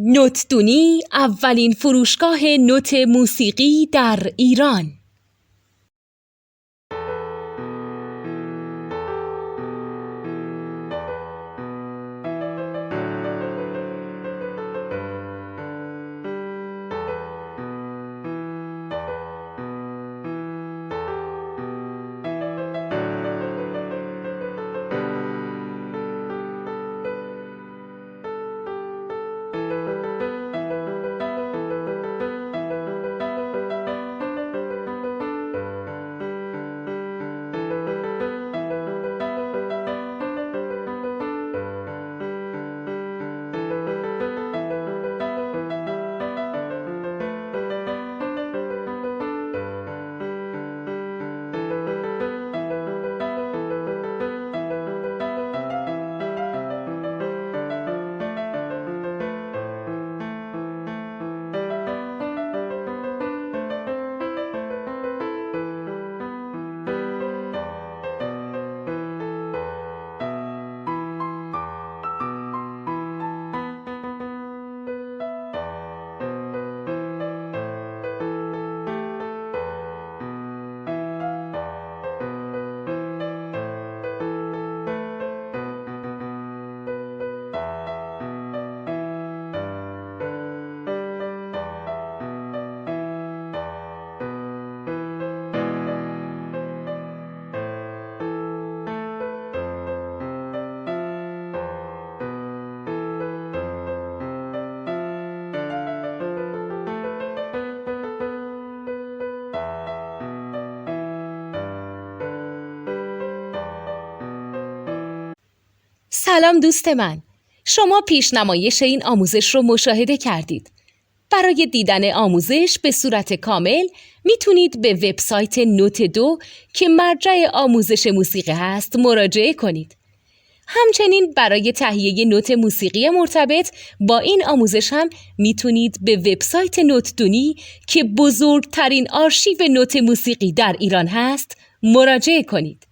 نوتدونی اولین فروشگاه نوت موسیقی در ایران. سلام دوست من، شما پیشنمایش این آموزش رو مشاهده کردید. برای دیدن آموزش به صورت کامل میتونید به وبسایت نوت2 که مرجع آموزش موسیقی هست مراجعه کنید. همچنین برای تهیه نوت موسیقی مرتبط با این آموزش هم میتونید به وبسایت نوتدونی که بزرگترین آرشیو نوت موسیقی در ایران هست مراجعه کنید.